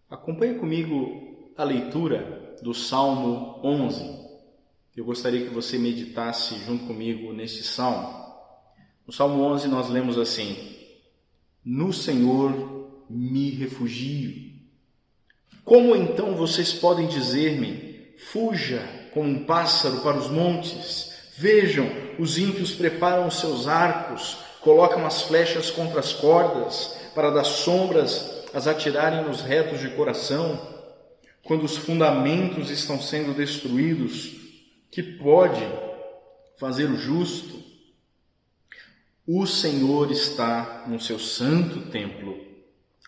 Acompanhe comigo a leitura do Salmo 11. Eu gostaria que você meditasse junto comigo neste salmo. No Salmo 11 nós lemos assim: No Senhor me refugio. Como então vocês podem dizer-me, fuja como um pássaro para os montes? Vejam, os ímpios preparam os seus arcos, colocam as flechas contra as cordas, para das sombras as atirarem nos retos de coração. Quando os fundamentos estão sendo destruídos, que pode fazer o justo? O Senhor está no seu santo templo.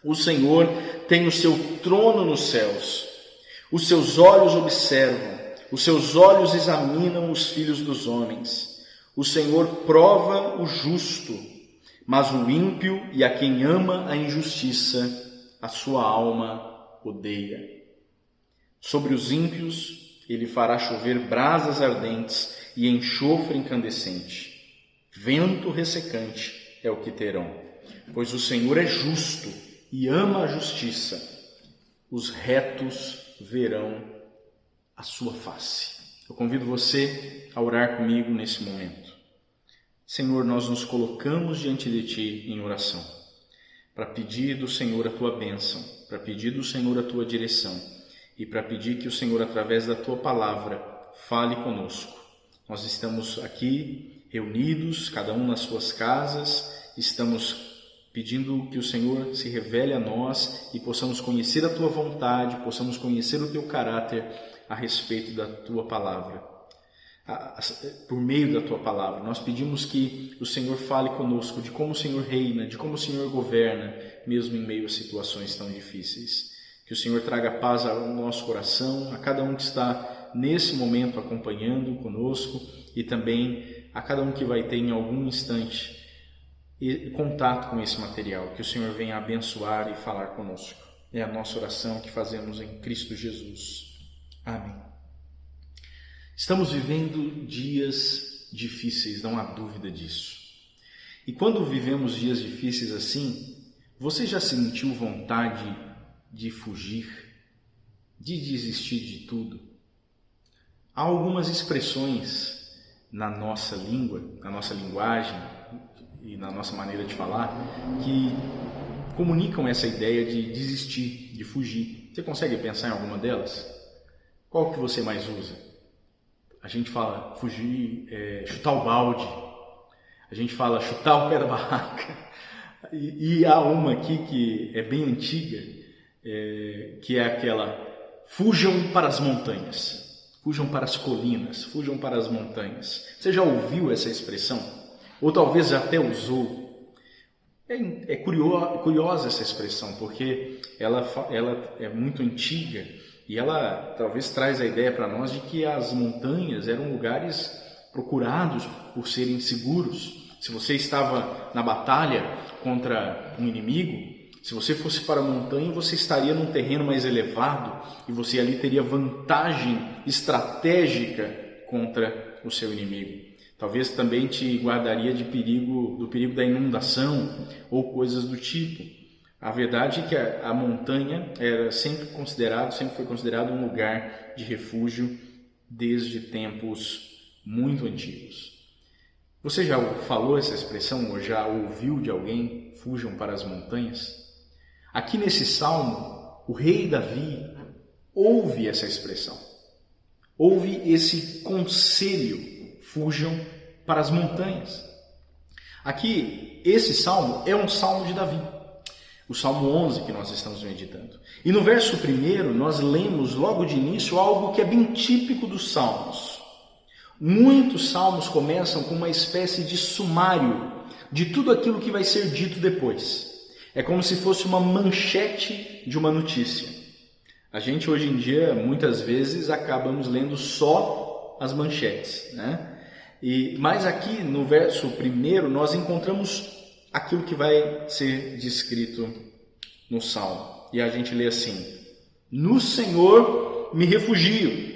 O Senhor tem o seu trono nos céus. Os seus olhos observam, os seus olhos examinam os filhos dos homens. O Senhor prova o justo, mas o ímpio e a quem ama a injustiça, a sua alma odeia. Sobre os ímpios ele fará chover brasas ardentes e enxofre incandescente. Vento ressecante é o que terão, pois o Senhor é justo e ama a justiça. Os retos verão a sua face. Eu convido você a orar comigo nesse momento. Senhor, nós nos colocamos diante de Ti em oração, para pedir do Senhor a Tua bênção, para pedir do Senhor a Tua direção e para pedir que o Senhor, através da Tua palavra, fale conosco. Nós estamos aqui reunidos, cada um nas suas casas, estamos pedindo que o Senhor se revele a nós e possamos conhecer a Tua vontade, possamos conhecer o Teu caráter a respeito da Tua palavra. Por meio da Tua palavra, nós pedimos que o Senhor fale conosco de como o Senhor reina, de como o Senhor governa, mesmo em meio a situações tão difíceis. Que o Senhor traga paz ao nosso coração, a cada um que está nesse momento acompanhando conosco e também a cada um que vai ter em algum instante contato com esse material. Que o Senhor venha abençoar e falar conosco. É a nossa oração que fazemos em Cristo Jesus. Amém. Estamos vivendo dias difíceis, não há dúvida disso. E quando vivemos dias difíceis assim, você já sentiu vontade de fugir, de desistir de tudo? Há algumas expressões na nossa língua, na nossa linguagem e na nossa maneira de falar que comunicam essa ideia de desistir, de fugir. Você consegue pensar em alguma delas? Qual que você mais usa? A gente fala fugir, chutar o balde. A gente fala chutar o pé da barraca. E há uma aqui que é bem antiga, que é aquela: fujam para as montanhas, fujam para as colinas, fujam para as montanhas. Você já ouviu essa expressão? Ou talvez já até usou? É curiosa essa expressão, porque ela é muito antiga. E ela talvez traz a ideia para nós de que as montanhas eram lugares procurados por serem seguros. Se você estava na batalha contra um inimigo, se você fosse para a montanha, você estaria num terreno mais elevado e você ali teria vantagem estratégica contra o seu inimigo. Talvez também te guardaria do perigo da inundação ou coisas do tipo. A verdade é que a montanha sempre foi considerado um lugar de refúgio desde tempos muito antigos. Você já falou essa expressão ou já ouviu de alguém: fujam para as montanhas? Aqui nesse salmo, o rei Davi ouve essa expressão, ouve esse conselho: fujam para as montanhas. Aqui, esse salmo é um salmo de Davi. O Salmo 11 que nós estamos meditando. E no verso 1, nós lemos logo de início algo que é bem típico dos salmos. Muitos salmos começam com uma espécie de sumário de tudo aquilo que vai ser dito depois. É como se fosse uma manchete de uma notícia. A gente hoje em dia, muitas vezes, acabamos lendo só as manchetes, né? Mas aqui no verso 1, nós encontramos aquilo que vai ser descrito no Salmo. E a gente lê assim: No Senhor me refugio.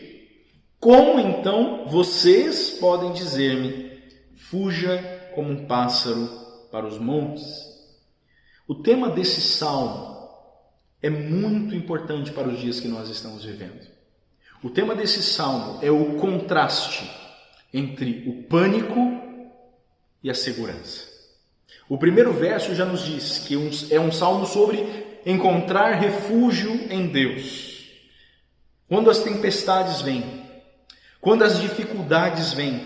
Como então vocês podem dizer-me, fuja como um pássaro para os montes? O tema desse salmo é muito importante para os dias que nós estamos vivendo. O tema desse salmo é o contraste entre o pânico e a segurança. O primeiro verso já nos diz que é um salmo sobre encontrar refúgio em Deus. Quando as tempestades vêm, quando as dificuldades vêm,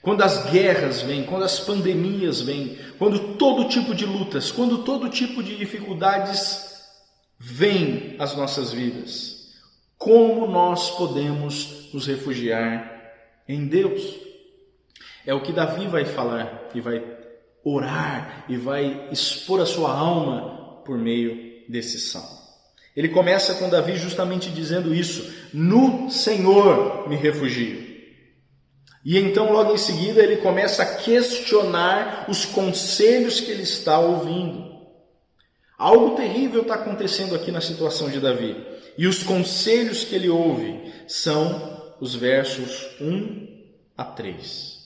quando as guerras vêm, quando as pandemias vêm, quando todo tipo de lutas, quando todo tipo de dificuldades vêm às nossas vidas, como nós podemos nos refugiar em Deus? É o que Davi vai falar e vai orar e vai expor a sua alma por meio desse salmo. Ele começa com Davi justamente dizendo isso: no Senhor me refugio. E então logo em seguida ele começa a questionar os conselhos que ele está ouvindo. Algo terrível está acontecendo aqui na situação de Davi. E os conselhos que ele ouve são os versos 1 a 3.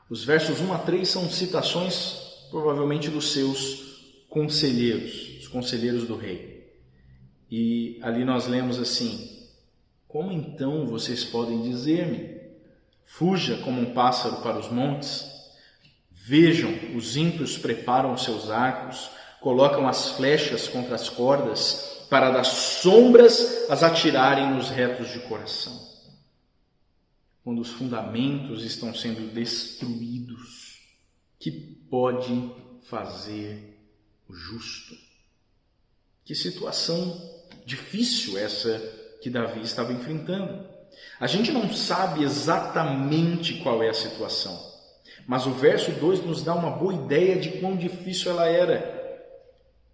Os versos 1 a 3 são citações, provavelmente, dos seus conselheiros, os conselheiros do rei. E ali nós lemos assim: como então vocês podem dizer-me? Fuja como um pássaro para os montes. Vejam, os ímpios preparam os seus arcos, colocam as flechas contra as cordas, para das sombras as atirarem nos retos de coração. Quando os fundamentos estão sendo destruídos, que pode fazer o justo? Que situação difícil essa que Davi estava enfrentando. A gente não sabe exatamente qual é a situação, mas o verso 2 nos dá uma boa ideia de quão difícil ela era.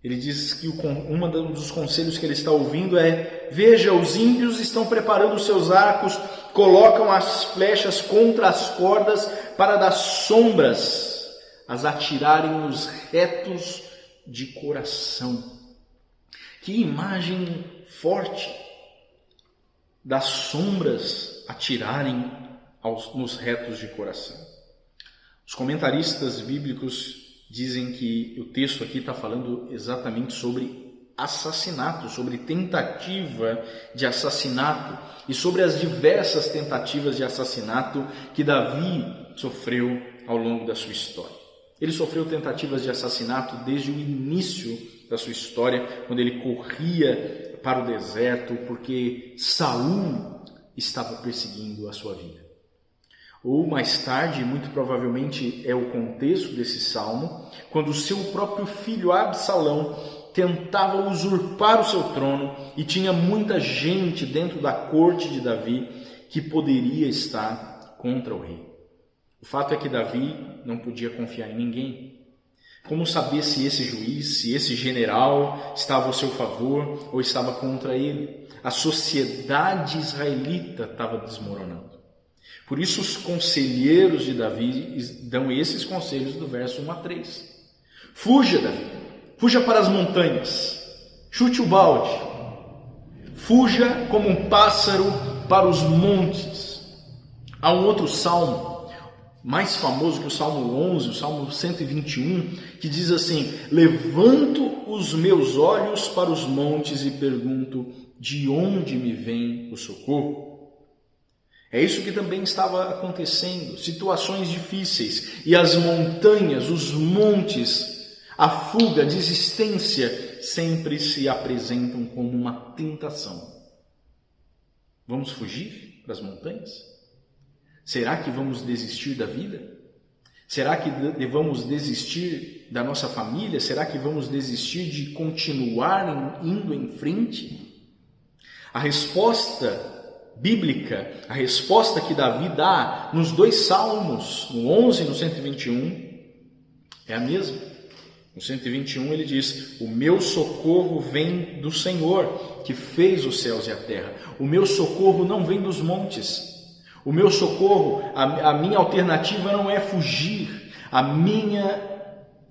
Ele diz que um dos conselhos que ele está ouvindo é: veja, os ímpios estão preparando os seus arcos, colocam as flechas contra as cordas para das sombras as atirarem nos retos de coração. Que imagem forte! Das sombras atirarem nos retos de coração. Os comentaristas bíblicos dizem que o texto aqui está falando exatamente sobre assassinato, sobre tentativa de assassinato e sobre as diversas tentativas de assassinato que Davi sofreu ao longo da sua história. Ele sofreu tentativas de assassinato desde o início da sua história, quando ele corria para o deserto porque Saul estava perseguindo a sua vida. Ou mais tarde, muito provavelmente é o contexto desse salmo, quando o seu próprio filho Absalão tentava usurpar o seu trono e tinha muita gente dentro da corte de Davi que poderia estar contra o rei. O fato é que Davi não podia confiar em ninguém. Como saber se esse juiz, se esse general estava ao seu favor ou estava contra ele? A sociedade israelita estava desmoronando. Por isso os conselheiros de Davi dão esses conselhos do verso 1 a 3. Fuja, Davi, fuja para as montanhas, chute o balde, fuja como um pássaro para os montes. Há um outro salmo, mais famoso que o Salmo 11, o Salmo 121, que diz assim: levanto os meus olhos para os montes e pergunto, de onde me vem o socorro? É isso que também estava acontecendo, situações difíceis, e as montanhas, os montes, a fuga, a desistência, sempre se apresentam como uma tentação. Vamos fugir para as montanhas? Será que vamos desistir da vida? Será que vamos desistir da nossa família? Será que vamos desistir de continuar indo em frente? A resposta bíblica, a resposta que Davi dá nos dois salmos, no 11 e no 121, é a mesma. No 121 ele diz: o meu socorro vem do Senhor, que fez os céus e a terra. O meu socorro não vem dos montes. O meu socorro, a minha alternativa não é fugir. A minha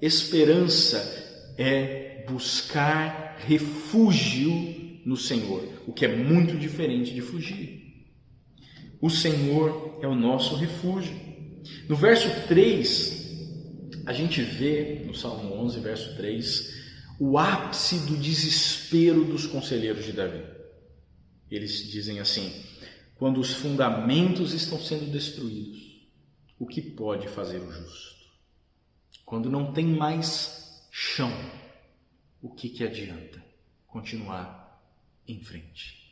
esperança é buscar refúgio no Senhor, o que é muito diferente de fugir. O Senhor é o nosso refúgio. No verso 3, a gente vê, no Salmo 11, verso 3, o ápice do desespero dos conselheiros de Davi. Eles dizem assim: quando os fundamentos estão sendo destruídos, o que pode fazer o justo? Quando não tem mais chão, o que adianta continuar em frente?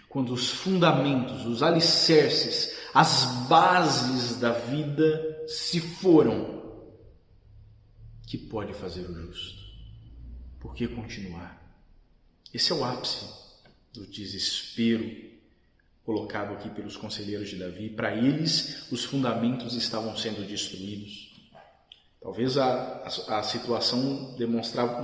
Quando os fundamentos, os alicerces, as bases da vida se foram, que pode fazer o justo? Por que continuar? Esse é o ápice do desespero colocado aqui pelos conselheiros de Davi. Para eles, os fundamentos estavam sendo destruídos. Talvez a situação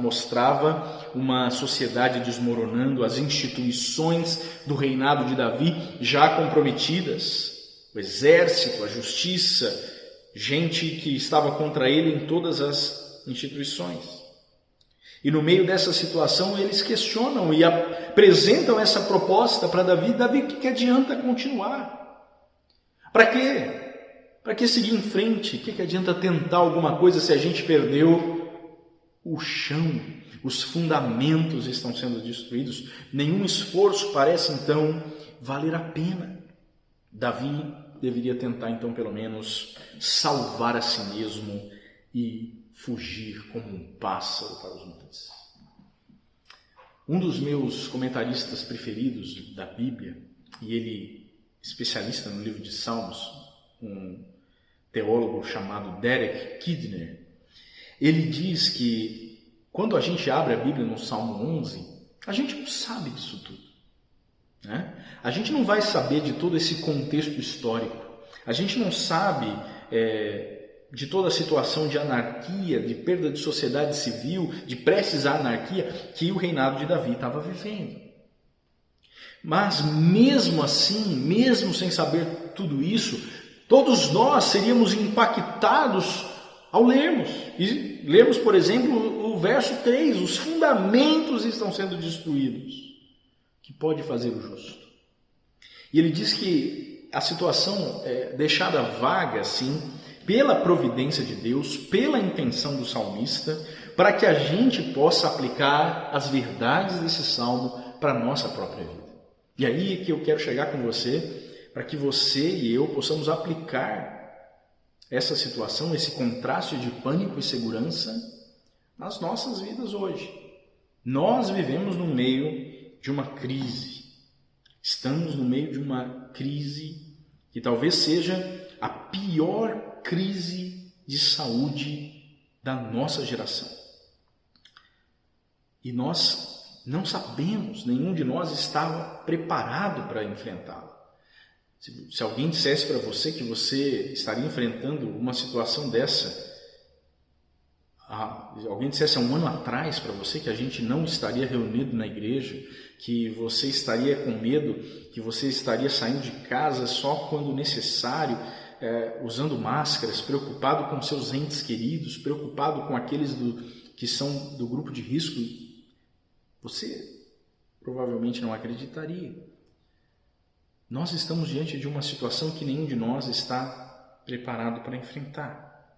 mostrava uma sociedade desmoronando, as instituições do reinado de Davi já comprometidas, o exército, a justiça, gente que estava contra ele em todas as instituições. E no meio dessa situação eles questionam e apresentam essa proposta para Davi. Davi, o que adianta continuar? Para quê? Para que seguir em frente? O que adianta tentar alguma coisa se a gente perdeu o chão? Os fundamentos estão sendo destruídos. Nenhum esforço parece então valer a pena. Davi deveria tentar então pelo menos salvar a si mesmo e fugir como um pássaro para os montes. Um dos meus comentaristas preferidos da Bíblia, e ele especialista no livro de Salmos, um teólogo chamado Derek Kidner, ele diz que quando a gente abre a Bíblia no Salmo 11, a gente não sabe disso tudo, né? A gente não vai saber de todo esse contexto histórico, a gente não sabe de toda a situação de anarquia, de perda de sociedade civil, de prestes à anarquia que o reinado de Davi estava vivendo. Mas mesmo assim, mesmo sem saber tudo isso, todos nós seríamos impactados ao lermos. E lermos, por exemplo, o verso 3, os fundamentos estão sendo destruídos. O que pode fazer o justo? E ele diz que a situação é deixada vaga, assim, pela providência de Deus, pela intenção do salmista, para que a gente possa aplicar as verdades desse salmo para a nossa própria vida. E aí é que eu quero chegar com você, para que você e eu possamos aplicar essa situação, esse contraste de pânico e segurança nas nossas vidas hoje. Nós vivemos no meio de uma crise. Estamos no meio de uma crise que talvez seja a pior crise de saúde da nossa geração. E nós não sabemos, nenhum de nós estava preparado para enfrentá-la. Se alguém dissesse para você que você estaria enfrentando uma situação dessa, alguém dissesse há um ano atrás para você que a gente não estaria reunido na igreja, que você estaria com medo, que você estaria saindo de casa só quando necessário, usando máscaras, preocupado com seus entes queridos, preocupado com aqueles que são do grupo de risco, você provavelmente não acreditaria. Nós estamos diante de uma situação que nenhum de nós está preparado para enfrentar.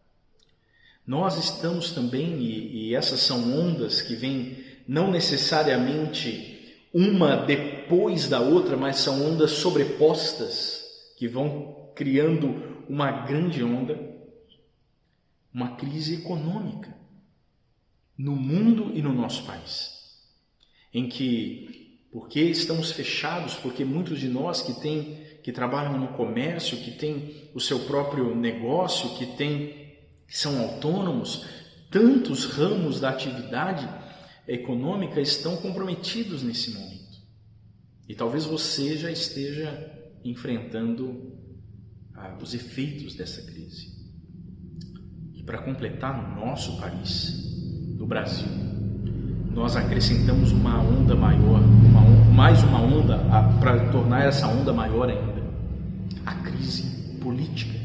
Nós estamos também, e essas são ondas que vêm não necessariamente uma depois da outra, mas são ondas sobrepostas que vão criando uma grande onda, uma crise econômica no mundo e no nosso país, em que, porque estamos fechados, porque muitos de nós que trabalham no comércio, que têm o seu próprio negócio, que são autônomos, tantos ramos da atividade econômica estão comprometidos nesse momento. E talvez você já esteja enfrentando os efeitos dessa crise. E para completar, no nosso país, no Brasil, nós acrescentamos uma onda maior, mais uma onda para tornar essa onda maior ainda, a crise política.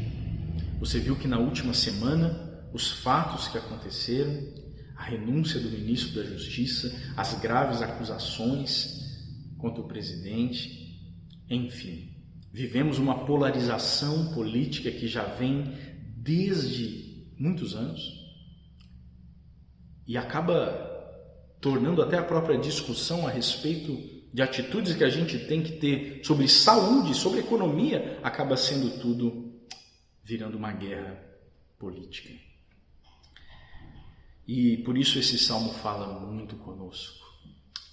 Você viu que na última semana os fatos que aconteceram, a renúncia do ministro da Justiça, as graves acusações contra o presidente, enfim, vivemos uma polarização política que já vem desde muitos anos e acaba tornando até a própria discussão a respeito de atitudes que a gente tem que ter sobre saúde, sobre economia, acaba sendo tudo virando uma guerra política. E por isso esse salmo fala muito conosco.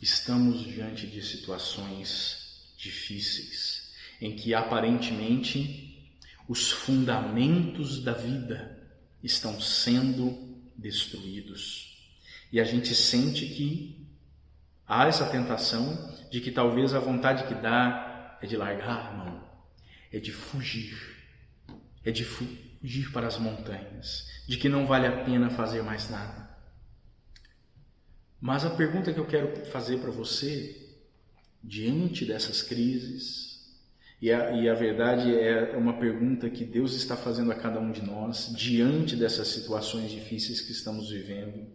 Estamos diante de situações difíceis, em que aparentemente os fundamentos da vida estão sendo destruídos. E a gente sente que há essa tentação de que talvez a vontade que dá é de largar a mão, é de fugir para as montanhas, de que não vale a pena fazer mais nada. Mas a pergunta que eu quero fazer para você, diante dessas crises, e a verdade é uma pergunta que Deus está fazendo a cada um de nós, diante dessas situações difíceis que estamos vivendo,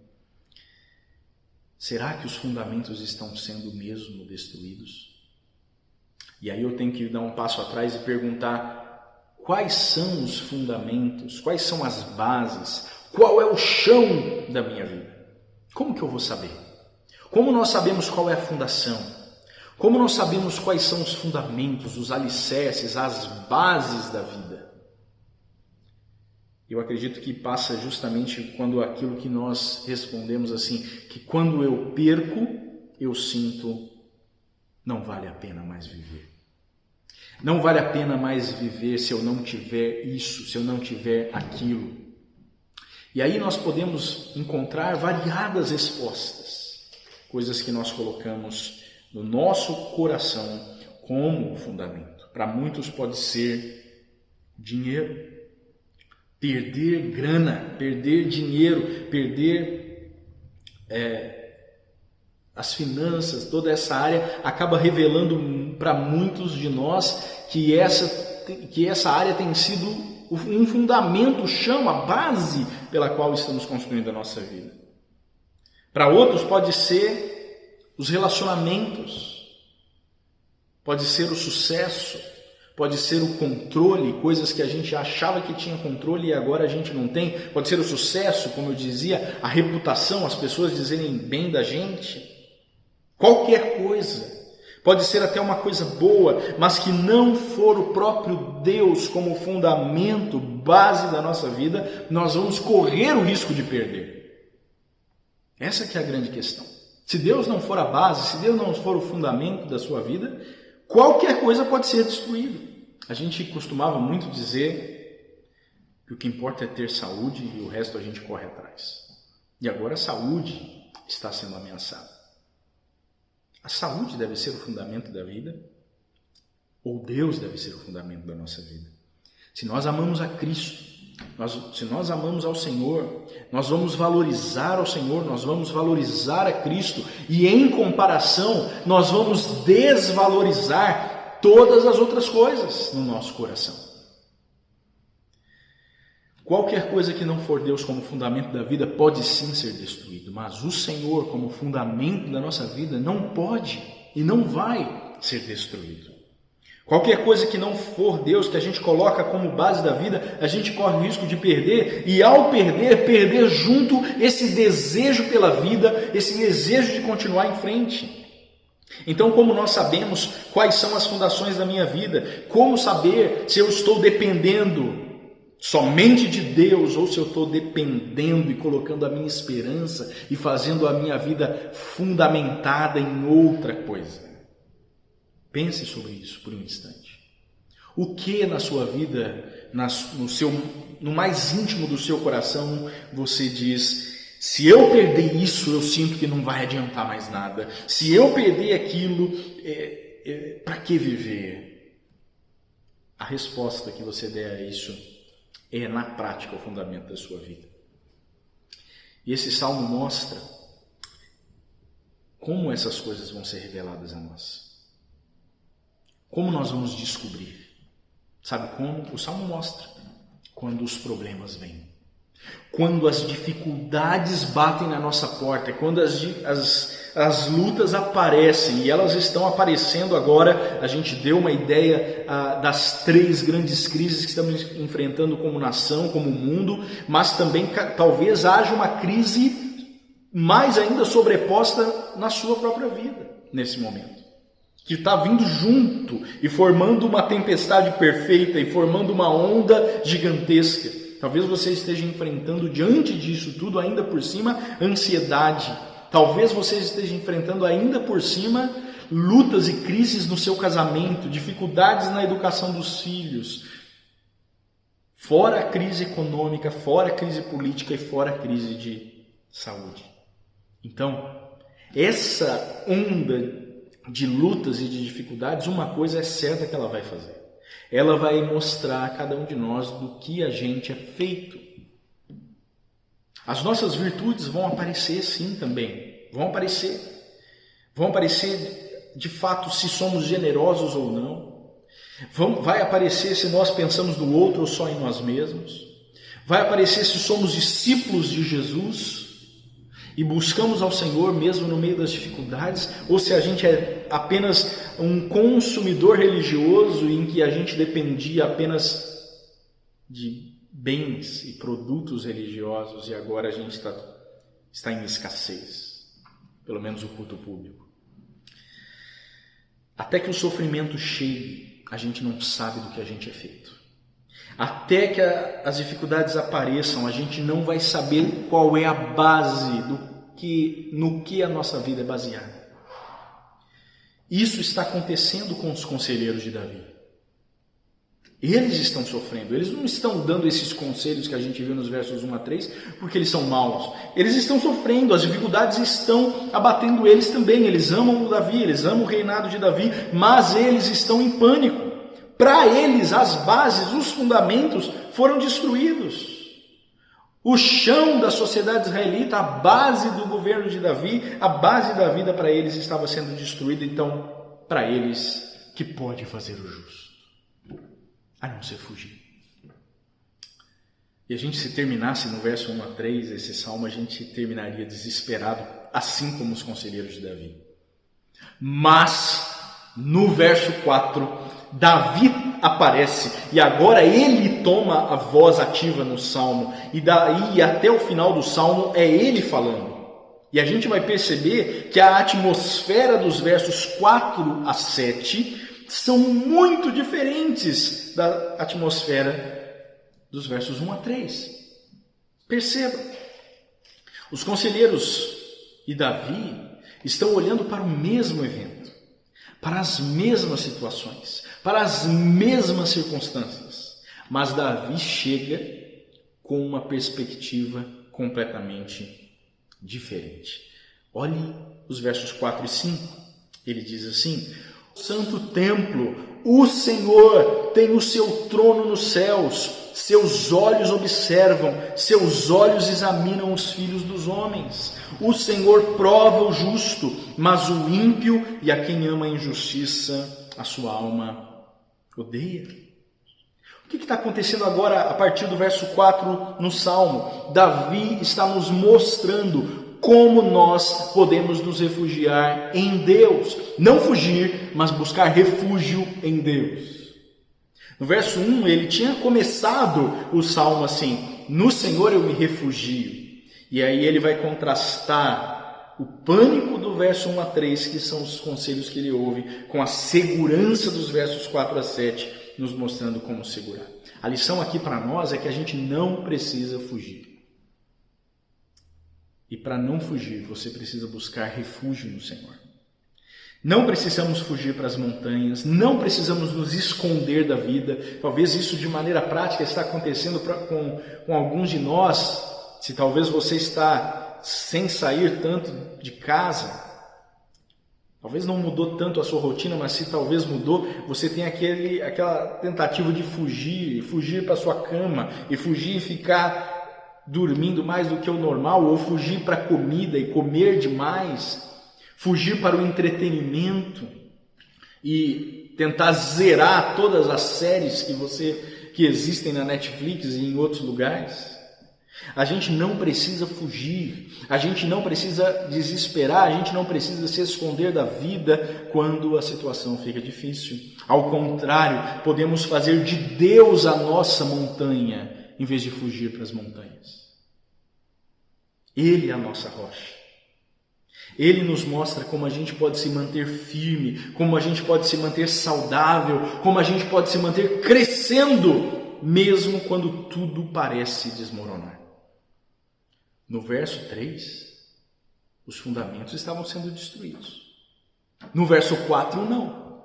será que os fundamentos estão sendo mesmo destruídos? E aí eu tenho que dar um passo atrás e perguntar: quais são os fundamentos, quais são as bases, qual é o chão da minha vida? Como que eu vou saber? Como nós sabemos qual é a fundação? Como nós sabemos quais são os fundamentos, os alicerces, as bases da vida? Eu acredito que passa justamente quando aquilo que nós respondemos assim, que quando eu perco, eu sinto, não vale a pena mais viver. Não vale a pena mais viver se eu não tiver isso, se eu não tiver aquilo. E aí nós podemos encontrar variadas respostas, coisas que nós colocamos no nosso coração como fundamento. Para muitos pode ser dinheiro, perder grana, perder dinheiro, perder as finanças, toda essa área acaba revelando para muitos de nós que essa área tem sido um fundamento, o chão, a base pela qual estamos construindo a nossa vida. Para outros pode ser os relacionamentos, pode ser o sucesso, pode ser o controle, coisas que a gente achava que tinha controle e agora a gente não tem. Pode ser o sucesso, como eu dizia, a reputação, as pessoas dizerem bem da gente. Qualquer coisa. Pode ser até uma coisa boa, mas que não for o próprio Deus como fundamento, base da nossa vida, nós vamos correr o risco de perder. Essa que é a grande questão. Se Deus não for a base, se Deus não for o fundamento da sua vida, qualquer coisa pode ser destruída. A gente costumava muito dizer que o que importa é ter saúde e o resto a gente corre atrás. E agora a saúde está sendo ameaçada. A saúde deve ser o fundamento da vida? Ou Deus deve ser o fundamento da nossa vida? Se nós amamos a Cristo, se nós amamos ao Senhor, nós vamos valorizar ao Senhor, nós vamos valorizar a Cristo e em comparação nós vamos desvalorizar todas as outras coisas no nosso coração. Qualquer coisa que não for Deus como fundamento da vida pode sim ser destruído, mas o Senhor como fundamento da nossa vida não pode e não vai ser destruído. Qualquer coisa que não for Deus, que a gente coloca como base da vida, a gente corre o risco de perder, e ao perder junto esse desejo pela vida, esse desejo de continuar em frente. Então, como nós sabemos quais são as fundações da minha vida? Como saber se eu estou dependendo somente de Deus ou se eu estou dependendo e colocando a minha esperança e fazendo a minha vida fundamentada em outra coisa? Pense sobre isso por um instante. O que na sua vida, no mais íntimo do seu coração, você diz: se eu perder isso, eu sinto que não vai adiantar mais nada. Se eu perder aquilo, para que viver? A resposta que você der a isso é, na prática, o fundamento da sua vida. E esse salmo mostra como essas coisas vão ser reveladas a nós. Como nós vamos descobrir? Sabe como? O salmo mostra. Quando os problemas vêm. Quando as dificuldades batem na nossa porta. Quando as lutas aparecem. E elas estão aparecendo agora. A gente deu uma ideia das 3 grandes crises que estamos enfrentando como nação, como mundo. Mas também talvez haja uma crise mais ainda sobreposta na sua própria vida, nesse momento. Que está vindo junto e formando uma tempestade perfeita e formando uma onda gigantesca. Talvez você esteja enfrentando diante disso tudo, ainda por cima, ansiedade. Talvez você esteja enfrentando ainda por cima lutas e crises no seu casamento, dificuldades na educação dos filhos. Fora a crise econômica, fora a crise política e fora a crise de saúde. Então, essa onda de lutas e de dificuldades, uma coisa é certa que ela vai fazer. Ela vai mostrar a cada um de nós do que a gente é feito. As nossas virtudes vão aparecer sim também. Vão aparecer de fato se somos generosos ou não. Vai aparecer se nós pensamos no outro ou só em nós mesmos. Vai aparecer se somos discípulos de Jesus e buscamos ao Senhor mesmo no meio das dificuldades, ou se a gente é apenas um consumidor religioso em que a gente dependia apenas de bens e produtos religiosos e agora a gente está em escassez, pelo menos o culto público. Até que o sofrimento chegue, a gente não sabe do que a gente é feito. Até que as dificuldades apareçam, a gente não vai saber qual é a base no que a nossa vida é baseada. Isso está acontecendo com os conselheiros de Davi. Eles estão sofrendo, eles não estão dando esses conselhos que a gente viu nos versos 1 a 3 porque eles são maus. Eles estão sofrendo, as dificuldades estão abatendo eles também. Eles amam o Davi, eles amam o reinado de Davi, mas eles estão em pânico. Para eles, as bases, os fundamentos foram destruídos. O chão da sociedade israelita, a base do governo de Davi, a base da vida para eles estava sendo destruída. Então, para eles, que pode fazer o justo? A não ser fugir. E a gente, se terminasse no verso 1 a 3, esse salmo, a gente terminaria desesperado, assim como os conselheiros de Davi. Mas, no verso 4, Davi aparece e agora ele toma a voz ativa no salmo, e daí até o final do salmo é ele falando. E a gente vai perceber que a atmosfera dos versos 4 a 7 são muito diferentes da atmosfera dos versos 1 a 3. Perceba, os conselheiros e Davi estão olhando para o mesmo evento, para as mesmas situações, para as mesmas circunstâncias, mas Davi chega com uma perspectiva completamente diferente. Olhe os versos 4 e 5, ele diz assim: Santo templo, o Senhor tem o seu trono nos céus, seus olhos observam, seus olhos examinam os filhos dos homens. O Senhor prova o justo, mas o ímpio e a quem ama a injustiça, a sua alma odeia. O que está acontecendo agora a partir do verso 4 no Salmo? Davi está nos mostrando como nós podemos nos refugiar em Deus. Não fugir, mas buscar refúgio em Deus. No verso 1, ele tinha começado o Salmo assim: no Senhor eu me refugio. E aí ele vai contrastar o pânico do verso 1 a 3, que são os conselhos que ele ouve, com a segurança dos versos 4 a 7, nos mostrando como segurar. A lição aqui para nós é que a gente não precisa fugir. E para não fugir, você precisa buscar refúgio no Senhor. Não precisamos fugir para as montanhas, não precisamos nos esconder da vida. Talvez isso de maneira prática está acontecendo com alguns de nós. Se talvez você está sem sair tanto de casa, talvez não mudou tanto a sua rotina, mas se talvez mudou, você tem aquela tentativa de fugir para a sua cama, e fugir e ficar dormindo mais do que o normal, ou fugir para a comida e comer demais, fugir para o entretenimento e tentar zerar todas as séries que existem na Netflix e em outros lugares. A gente não precisa fugir, a gente não precisa desesperar, a gente não precisa se esconder da vida quando a situação fica difícil. Ao contrário, podemos fazer de Deus a nossa montanha, em vez de fugir para as montanhas. Ele é a nossa rocha. Ele nos mostra como a gente pode se manter firme, como a gente pode se manter saudável, como a gente pode se manter crescendo, mesmo quando tudo parece desmoronar. No verso 3, os fundamentos estavam sendo destruídos. No verso 4, não.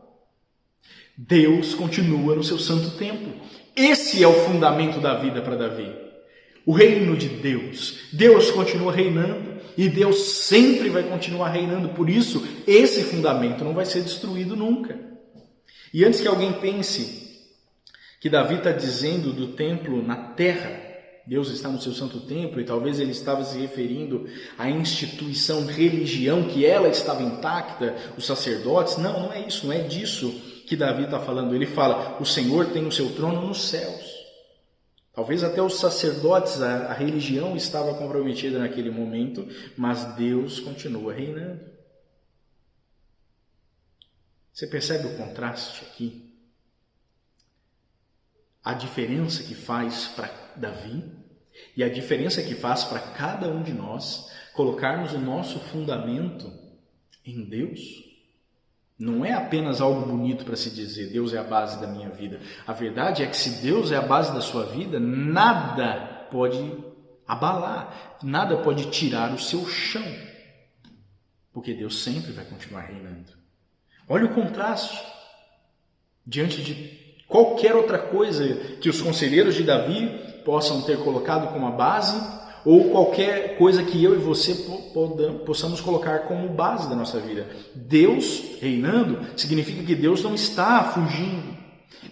Deus continua no seu santo templo. Esse é o fundamento da vida para Davi. O reino de Deus. Deus continua reinando e Deus sempre vai continuar reinando. Por isso, esse fundamento não vai ser destruído nunca. E antes que alguém pense que Davi está dizendo do templo na terra, Deus está no seu santo templo, e talvez ele estava se referindo à instituição religião, que ela estava intacta, os sacerdotes. Não, não é isso, não é disso que Davi está falando. Ele fala, o Senhor tem o seu trono nos céus. Talvez até os sacerdotes, a religião estava comprometida naquele momento, mas Deus continua reinando. Você percebe o contraste aqui? A diferença que faz para Davi e a diferença que faz para cada um de nós colocarmos o nosso fundamento em Deus. Não é apenas algo bonito para se dizer, Deus é a base da minha vida. A verdade é que se Deus é a base da sua vida, nada pode abalar, nada pode tirar o seu chão, porque Deus sempre vai continuar reinando. Olha o contraste diante de qualquer outra coisa que os conselheiros de Davi possam ter colocado como a base, ou qualquer coisa que eu e você possamos colocar como base da nossa vida. Deus reinando significa que Deus não está fugindo,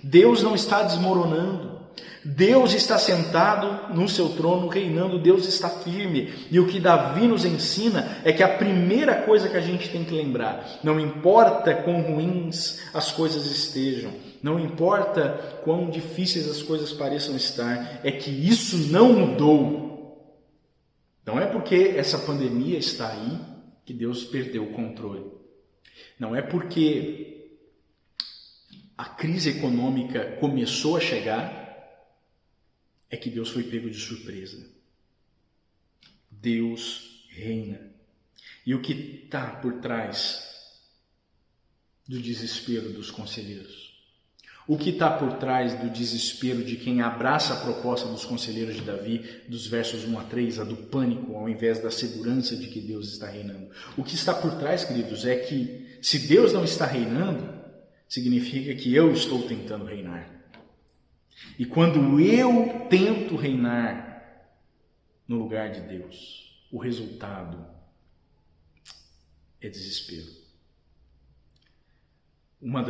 Deus não está desmoronando, Deus está sentado no seu trono reinando, Deus está firme. E o que Davi nos ensina é que a primeira coisa que a gente tem que lembrar, não importa quão ruins as coisas estejam, não importa quão difíceis as coisas pareçam estar, é que isso não mudou. Não é porque essa pandemia está aí que Deus perdeu o controle. Não é porque a crise econômica começou a chegar, é que Deus foi pego de surpresa. Deus reina. E o que está por trás do desespero dos conselheiros? O que está por trás do desespero de quem abraça a proposta dos conselheiros de Davi, dos versos 1 a 3, a do pânico, ao invés da segurança de que Deus está reinando? O que está por trás, queridos, é que se Deus não está reinando, significa que eu estou tentando reinar. E quando eu tento reinar no lugar de Deus, o resultado é desespero. Uma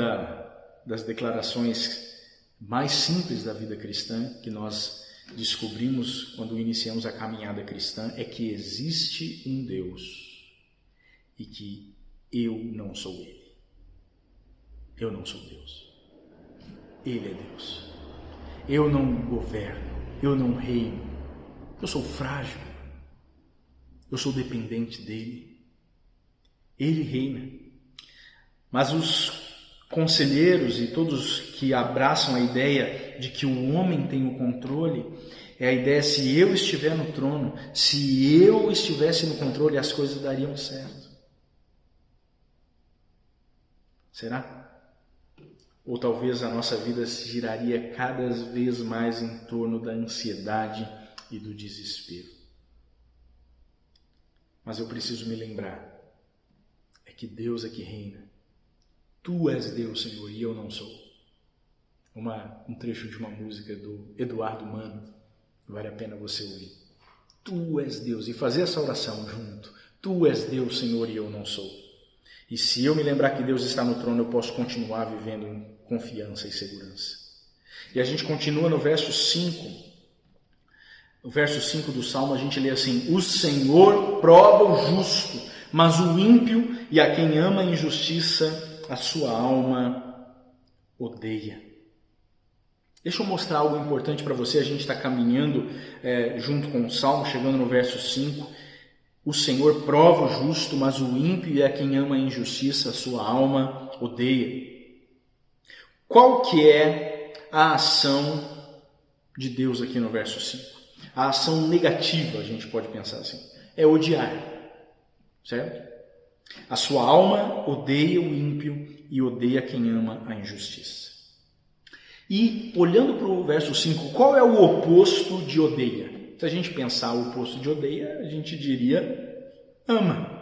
das declarações mais simples da vida cristã que nós descobrimos quando iniciamos a caminhada cristã é que existe um Deus e que eu não sou Ele. Eu não sou Deus. Ele é Deus. Eu não governo, eu não reino. Eu sou frágil. Eu sou dependente dele. Ele reina. Mas os conselheiros e todos que abraçam a ideia de que o homem tem o controle, é a ideia, se eu estiver no trono, se eu estivesse no controle, as coisas dariam certo. Será? Ou talvez a nossa vida se giraria cada vez mais em torno da ansiedade e do desespero. Mas eu preciso me lembrar, é que Deus é que reina. Tu és Deus, Senhor, e eu não sou. Um trecho de uma música do Eduardo Mano, vale a pena você ouvir. Tu és Deus, e fazer essa oração junto. Tu és Deus, Senhor, e eu não sou. E se eu me lembrar que Deus está no trono, eu posso continuar vivendo em confiança e segurança. E a gente continua no verso 5. No verso 5 do Salmo a gente lê assim: o Senhor prova o justo, mas o ímpio e a quem ama a injustiça, a sua alma odeia. Deixa eu mostrar algo importante para você. A gente está caminhando junto com o Salmo, chegando no verso 5. O Senhor prova o justo, mas o ímpio e a quem ama a injustiça, a sua alma odeia. Qual que é a ação de Deus aqui no verso 5? A ação negativa, a gente pode pensar assim, é odiar, certo? A sua alma odeia o ímpio e odeia quem ama a injustiça. E, olhando para o verso 5, qual é o oposto de odeia? Se a gente pensar o oposto de odeia, a gente diria ama.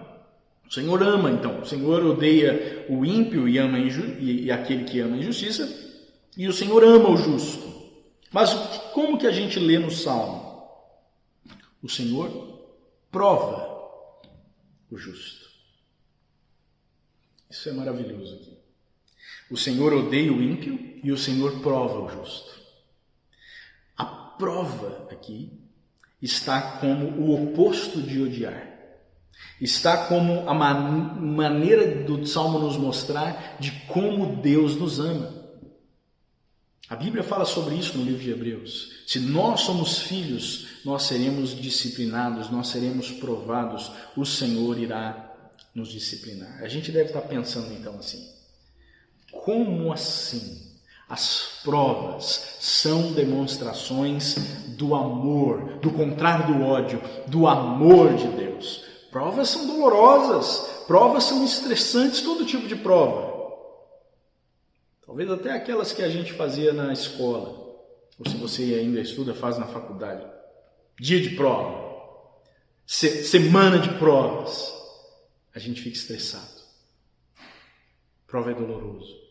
O Senhor ama, então. O Senhor odeia o ímpio e aquele que ama a injustiça, e o Senhor ama o justo. Mas como que a gente lê no Salmo? O Senhor prova o justo. Isso é maravilhoso aqui. O Senhor odeia o ímpio e o Senhor prova o justo. A prova aqui está como o oposto de odiar. Está como a maneira do Salmo nos mostrar de como Deus nos ama. A Bíblia fala sobre isso no livro de Hebreus. Se nós somos filhos, nós seremos disciplinados, nós seremos provados, o Senhor irá nos disciplinar. A gente deve estar pensando então assim, como assim? As provas são demonstrações do amor, do contrário do ódio, do amor de Deus. Provas são dolorosas, provas são estressantes, todo tipo de prova. Talvez até aquelas que a gente fazia na escola, ou se você ainda estuda, faz na faculdade. Dia de prova, semana de provas, a gente fica estressado. Prova é doloroso.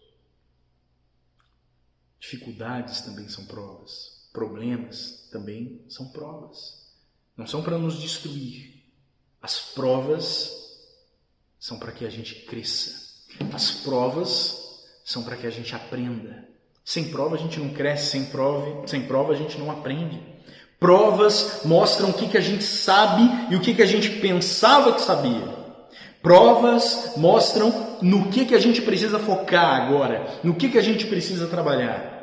Dificuldades também são provas. Problemas também são provas. Não são para nos destruir. As provas são para que a gente cresça. As provas são para que a gente aprenda. Sem prova a gente não cresce, sem prova a gente não aprende. Provas mostram o que a gente sabe e o que a gente pensava que sabia. Provas mostram no que a gente precisa focar agora, no que a gente precisa trabalhar.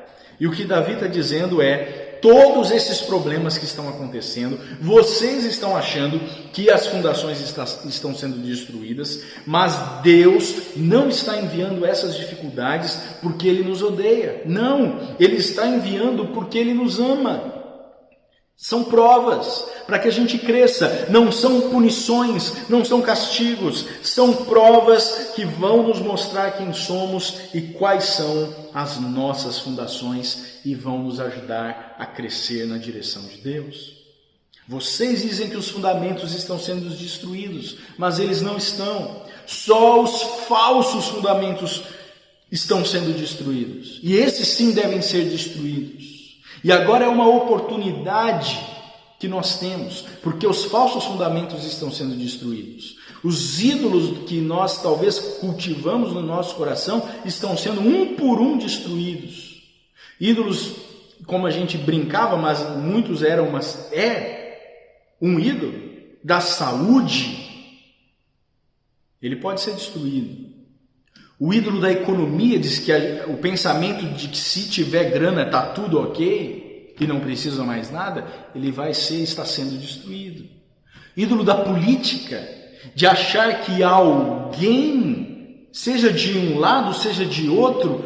E o que Davi está dizendo é, todos esses problemas que estão acontecendo, vocês estão achando que as fundações estão sendo destruídas, mas Deus não está enviando essas dificuldades porque Ele nos odeia. Não, Ele está enviando porque Ele nos ama. São provas para que a gente cresça, não são punições, não são castigos, são provas que vão nos mostrar quem somos e quais são as nossas fundações e vão nos ajudar a crescer na direção de Deus. Vocês dizem que os fundamentos estão sendo destruídos, mas eles não estão. Só os falsos fundamentos estão sendo destruídos. E esses sim devem ser destruídos. E agora é uma oportunidade que nós temos, porque os falsos fundamentos estão sendo destruídos. Os ídolos que nós talvez cultivamos no nosso coração estão sendo um por um destruídos. Ídolos, como a gente brincava, mas muitos eram, mas um ídolo da saúde, ele pode ser destruído. O ídolo da economia diz que o pensamento de que se tiver grana está tudo ok e não precisa mais nada, ele está sendo destruído. Ídolo da política, de achar que alguém, seja de um lado, seja de outro,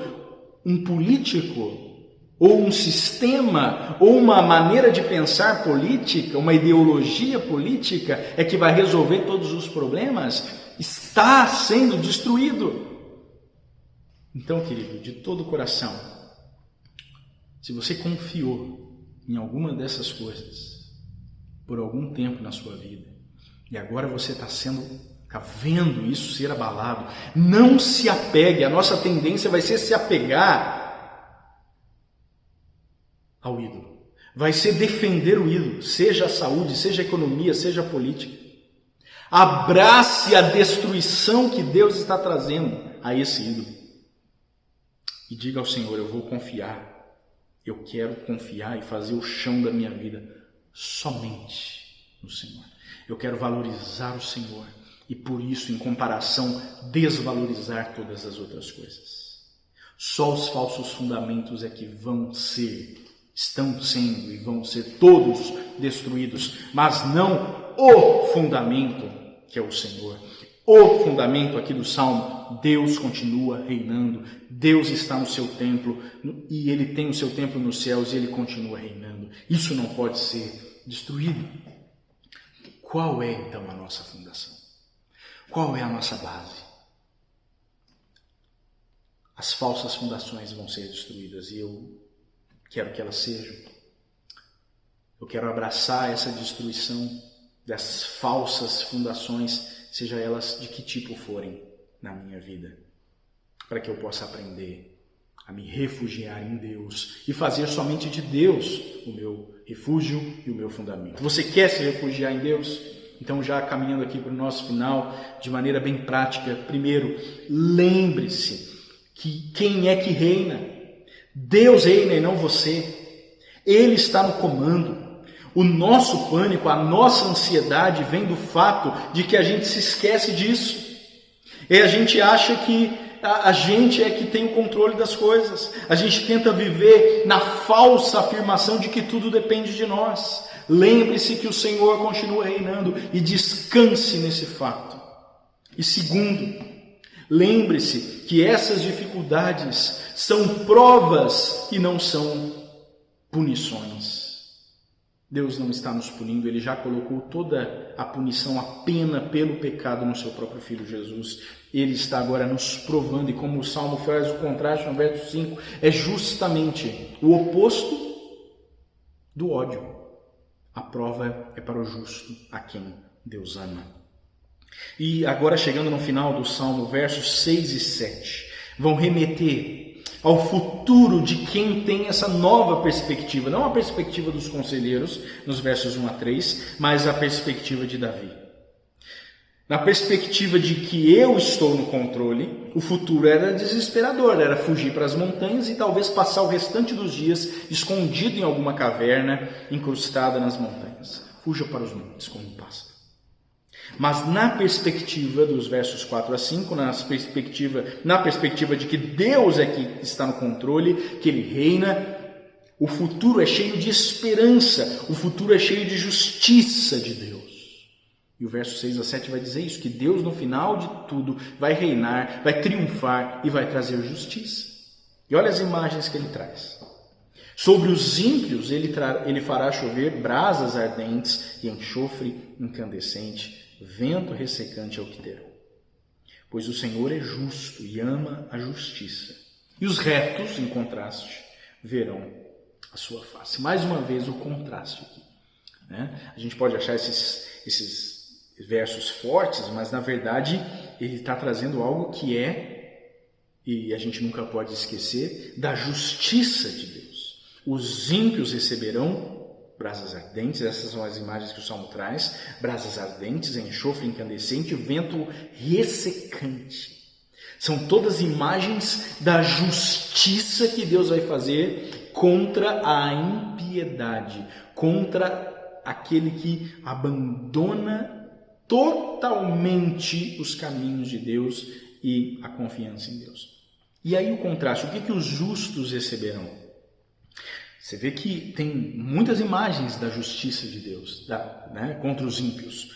um político, ou um sistema, ou uma maneira de pensar política, uma ideologia política, é que vai resolver todos os problemas, está sendo destruído. Então, querido, de todo o coração, se você confiou em alguma dessas coisas por algum tempo na sua vida e agora você está vendo isso ser abalado, não se apegue. A nossa tendência vai ser se apegar ao ídolo, vai ser defender o ídolo, seja a saúde, seja a economia, seja a política. Abrace a destruição que Deus está trazendo a esse ídolo. E diga ao Senhor, eu vou confiar, eu quero confiar e fazer o chão da minha vida somente no Senhor. Eu quero valorizar o Senhor e por isso, em comparação, desvalorizar todas as outras coisas. Só os falsos fundamentos é que estão sendo e vão ser todos destruídos, mas não o fundamento que é o Senhor. O fundamento aqui do Salmo, Deus continua reinando, Deus está no seu templo e Ele tem o seu templo nos céus e Ele continua reinando. Isso não pode ser destruído. Qual é então a nossa fundação? Qual é a nossa base? As falsas fundações vão ser destruídas e eu quero que elas sejam. Eu quero abraçar essa destruição das falsas fundações, seja elas de que tipo forem na minha vida, para que eu possa aprender a me refugiar em Deus e fazer somente de Deus o meu refúgio e o meu fundamento. Você quer se refugiar em Deus? Então, já caminhando aqui para o nosso final, de maneira bem prática, primeiro, lembre-se que quem é que reina? Deus reina e não você. Ele está no comando. O nosso pânico, a nossa ansiedade vem do fato de que a gente se esquece disso. E a gente acha que a gente é que tem o controle das coisas. A gente tenta viver na falsa afirmação de que tudo depende de nós. Lembre-se que o Senhor continua reinando e descanse nesse fato. E segundo, lembre-se que essas dificuldades são provas e não são punições. Deus não está nos punindo, Ele já colocou toda a punição, a pena pelo pecado no seu próprio Filho Jesus. Ele está agora nos provando, e como o Salmo faz o contraste no verso 5, é justamente o oposto do ódio. A prova é para o justo, a quem Deus ama. E agora, chegando no final do Salmo, versos 6 e 7, vão remeter ao futuro de quem tem essa nova perspectiva, não a perspectiva dos conselheiros, nos versos 1 a 3, mas a perspectiva de Davi. Na perspectiva de que eu estou no controle, o futuro era desesperador, era fugir para as montanhas e talvez passar o restante dos dias escondido em alguma caverna, incrustada nas montanhas. Fuja para os montes como um pássaro. Mas na perspectiva dos versos 4 a 5, na perspectiva de que Deus é que está no controle, que Ele reina, o futuro é cheio de esperança, o futuro é cheio de justiça de Deus. E o verso 6 a 7 vai dizer isso, que Deus no final de tudo vai reinar, vai triunfar e vai trazer justiça. E olha as imagens que ele traz. Sobre os ímpios ele fará chover brasas ardentes e enxofre incandescente, vento ressecante é o que terão. Pois o Senhor é justo e ama a justiça. E os retos, em contraste, verão a sua face. Mais uma vez o contraste aqui. Né? A gente pode achar esses versos fortes, mas na verdade ele está trazendo algo que é, e a gente nunca pode esquecer, da justiça de Deus. Os ímpios receberão brasas ardentes, essas são as imagens que o Salmo traz, brasas ardentes, enxofre incandescente, vento ressecante. São todas imagens da justiça que Deus vai fazer contra a impiedade, contra aquele que abandona totalmente os caminhos de Deus e a confiança em Deus. E aí o contraste, o que os justos receberão? Você vê que tem muitas imagens da justiça de Deus contra os ímpios.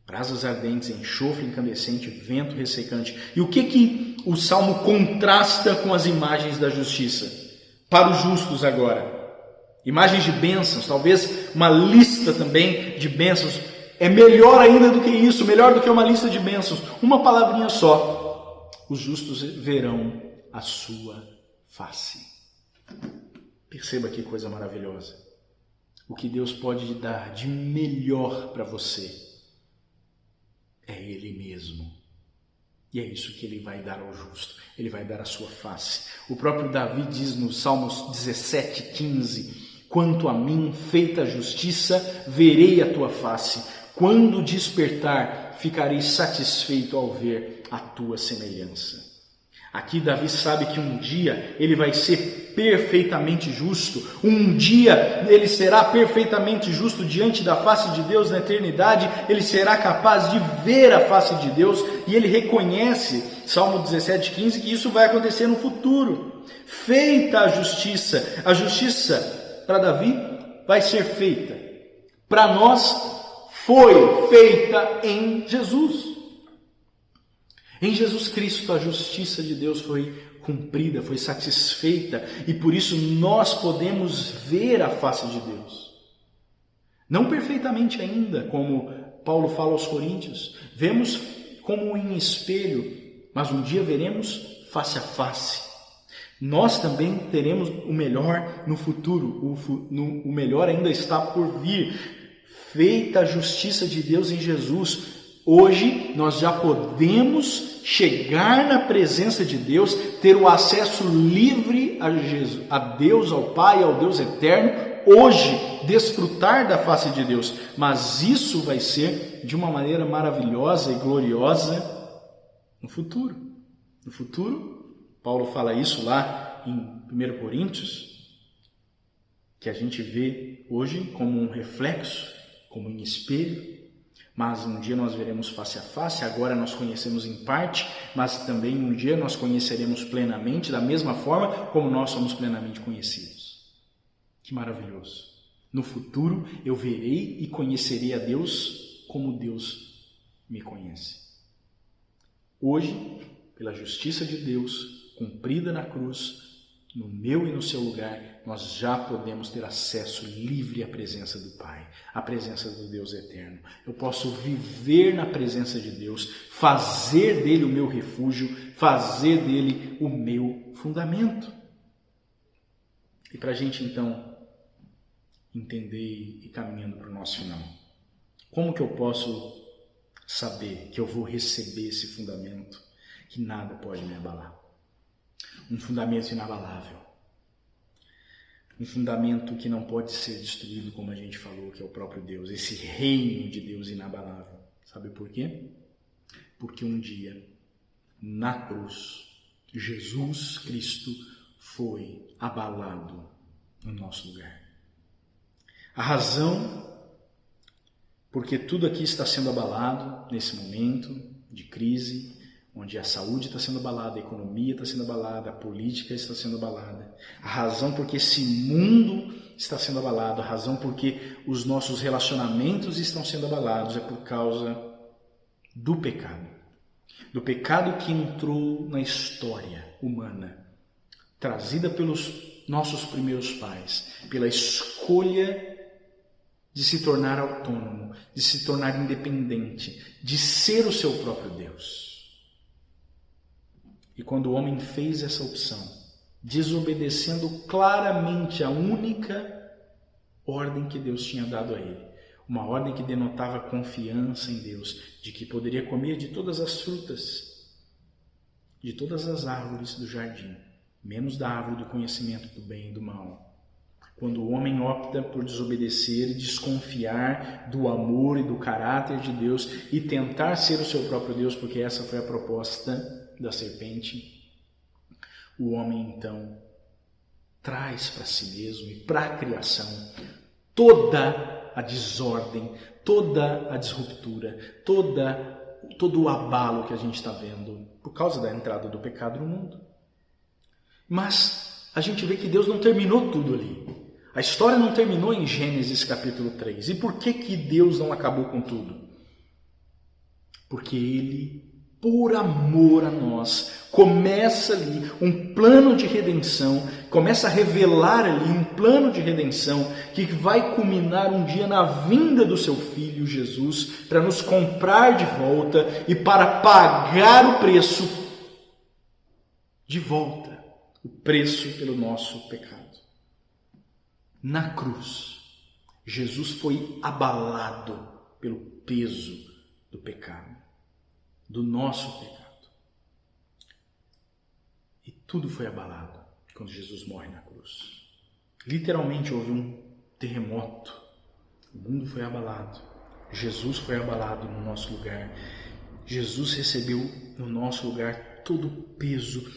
Brasas ardentes, enxofre incandescente, vento ressecante. E o que o Salmo contrasta com as imagens da justiça? Para os justos agora. Imagens de bênçãos, talvez uma lista também de bênçãos. É melhor ainda do que isso, melhor do que uma lista de bênçãos. Uma palavrinha só. Os justos verão a sua face. Perceba que coisa maravilhosa. O que Deus pode dar de melhor para você é Ele mesmo. E é isso que Ele vai dar ao justo. Ele vai dar a sua face. O próprio Davi diz no Salmos 17:15: quanto a mim, feita a justiça, verei a tua face. Quando despertar, ficarei satisfeito ao ver a tua semelhança. Aqui Davi sabe que um dia ele vai ser perfeitamente justo. Um dia ele será perfeitamente justo diante da face de Deus na eternidade. Ele será capaz de ver a face de Deus e ele reconhece, Salmo 17:15, que isso vai acontecer no futuro. Feita a justiça para Davi vai ser feita. Para nós foi feita em Jesus. Em Jesus Cristo a justiça de Deus foi cumprida, foi satisfeita, e por isso nós podemos ver a face de Deus. Não perfeitamente ainda, como Paulo fala aos Coríntios, vemos como em espelho, mas um dia veremos face a face. Nós também teremos o melhor no futuro, o melhor ainda está por vir. Feita a justiça de Deus em Jesus, hoje nós já podemos chegar na presença de Deus, ter o acesso livre a Deus, ao Pai, ao Deus eterno, hoje, desfrutar da face de Deus. Mas isso vai ser de uma maneira maravilhosa e gloriosa no futuro. No futuro, Paulo fala isso lá em 1 Coríntios, que a gente vê hoje como um reflexo, como em espelho, mas um dia nós veremos face a face. Agora nós conhecemos em parte, mas também um dia nós conheceremos plenamente, da mesma forma como nós somos plenamente conhecidos. Que maravilhoso! No futuro eu verei e conhecerei a Deus como Deus me conhece. Hoje, pela justiça de Deus cumprida na cruz, no meu e no seu lugar, nós já podemos ter acesso livre à presença do Pai, à presença do Deus eterno. Eu posso viver na presença de Deus, fazer dele o meu refúgio, fazer dele o meu fundamento. E para a gente então entender e caminhando para o nosso final, como que eu posso saber que eu vou receber esse fundamento que nada pode me abalar? Um fundamento inabalável. Um fundamento que não pode ser destruído, como a gente falou, que é o próprio Deus. Esse reino de Deus inabalável. Sabe por quê? Porque um dia, na cruz, Jesus Cristo foi abalado no nosso lugar. A razão porque tudo aqui está sendo abalado nesse momento de crise, onde a saúde está sendo abalada, a economia está sendo abalada, a política está sendo abalada. A razão porque esse mundo está sendo abalado, a razão porque os nossos relacionamentos estão sendo abalados é por causa do pecado. Do pecado que entrou na história humana, trazida pelos nossos primeiros pais, pela escolha de se tornar autônomo, de se tornar independente, de ser o seu próprio Deus. E quando o homem fez essa opção, desobedecendo claramente a única ordem que Deus tinha dado a ele, uma ordem que denotava confiança em Deus, de que poderia comer de todas as frutas, de todas as árvores do jardim, menos da árvore do conhecimento do bem e do mal. Quando o homem opta por desobedecer e desconfiar do amor e do caráter de Deus e tentar ser o seu próprio Deus, porque essa foi a proposta da serpente, o homem então traz para si mesmo e para a criação toda a desordem, toda a disruptura, todo o abalo que a gente está vendo por causa da entrada do pecado no mundo. Mas a gente vê que Deus não terminou tudo ali. A história não terminou em Gênesis capítulo 3. E por que Deus não acabou com tudo? Porque Ele, por amor a nós, começa ali um plano de redenção, começa a revelar ali um plano de redenção que vai culminar um dia na vinda do seu Filho Jesus para nos comprar de volta e para pagar o preço de volta, o preço pelo nosso pecado. Na cruz, Jesus foi abalado pelo peso do pecado, do nosso pecado. E tudo foi abalado quando Jesus morre na cruz. Literalmente houve um terremoto. O mundo foi abalado. Jesus foi abalado no nosso lugar. Jesus recebeu no nosso lugar todo o peso,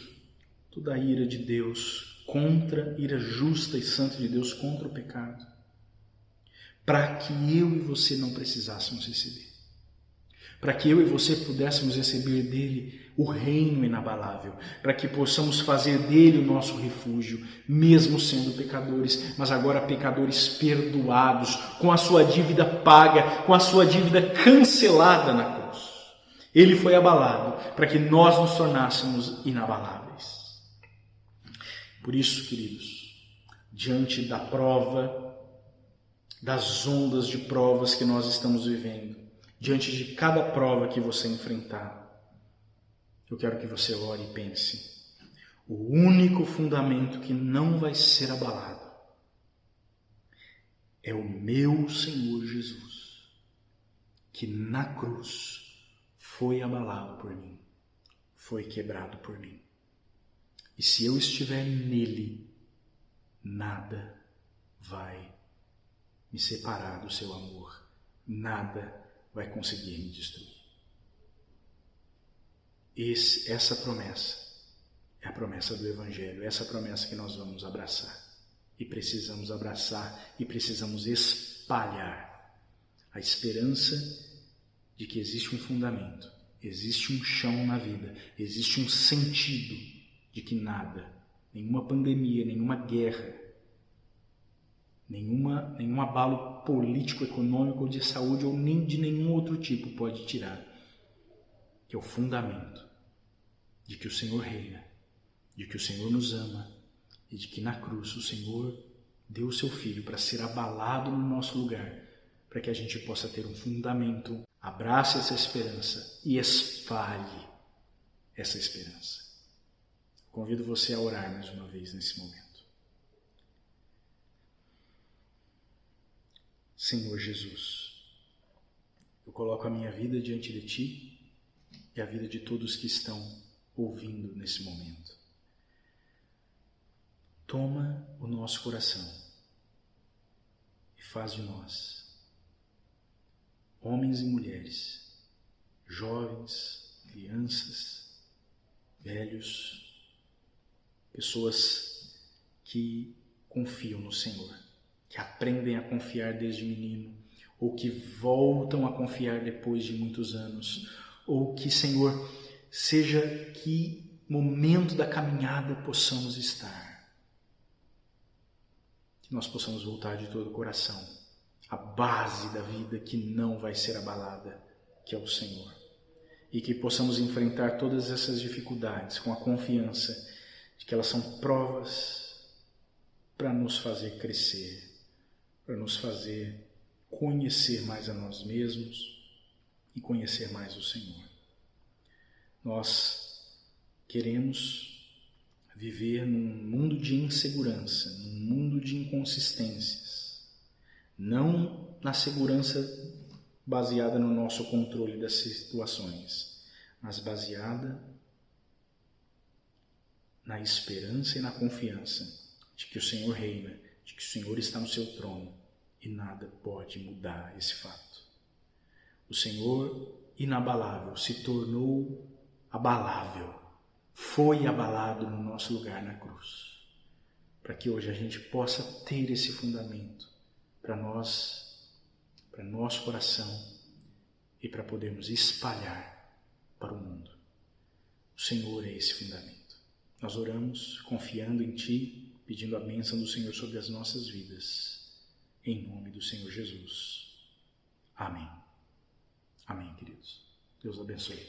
toda a ira de Deus contra, ira justa e santa de Deus contra o pecado, para que eu e você não precisássemos receber, para que eu e você pudéssemos receber dele o reino inabalável, para que possamos fazer dele o nosso refúgio, mesmo sendo pecadores, mas agora pecadores perdoados, com a sua dívida paga, com a sua dívida cancelada na cruz. Ele foi abalado para que nós nos tornássemos inabaláveis. Por isso, queridos, diante da prova, das ondas de provas que nós estamos vivendo, diante de cada prova que você enfrentar, eu quero que você ore e pense. O único fundamento que não vai ser abalado é o meu Senhor Jesus, que na cruz foi abalado por mim, foi quebrado por mim. E se eu estiver nele, nada vai me separar do seu amor, nada vai conseguir me destruir. Essa promessa é a promessa do Evangelho, essa promessa que nós vamos abraçar. E precisamos abraçar e precisamos espalhar a esperança de que existe um fundamento, existe um chão na vida, existe um sentido de que nada, nenhuma pandemia, nenhuma guerra, nenhum abalo político, econômico ou de saúde ou nem de nenhum outro tipo pode tirar, que é o fundamento de que o Senhor reina, de que o Senhor nos ama e de que na cruz o Senhor deu o seu Filho para ser abalado no nosso lugar, para que a gente possa ter um fundamento. Abrace essa esperança e espalhe essa esperança. Convido você a orar mais uma vez nesse momento. Senhor Jesus, eu coloco a minha vida diante de Ti e a vida de todos que estão ouvindo nesse momento. Toma o nosso coração e faz de nós homens e mulheres, jovens, crianças, velhos, pessoas que confiam no Senhor, que aprendem a confiar desde menino, ou que voltam a confiar depois de muitos anos, ou que, Senhor, seja que momento da caminhada possamos estar, que nós possamos voltar de todo o coração à base da vida que não vai ser abalada, que é o Senhor, e que possamos enfrentar todas essas dificuldades com a confiança de que elas são provas para nos fazer crescer, para nos fazer conhecer mais a nós mesmos e conhecer mais o Senhor. Nós queremos viver num mundo de insegurança, num mundo de inconsistências, não na segurança baseada no nosso controle das situações, mas baseada na esperança e na confiança de que o Senhor reina, de que o Senhor está no seu trono e nada pode mudar esse fato. O Senhor inabalável se tornou abalável, foi abalado no nosso lugar na cruz, para que hoje a gente possa ter esse fundamento para nós, para nosso coração e para podermos espalhar para o mundo. O Senhor é esse fundamento. Nós oramos confiando em Ti, pedindo a bênção do Senhor sobre as nossas vidas, em nome do Senhor Jesus. Amém. Amém, queridos. Deus abençoe.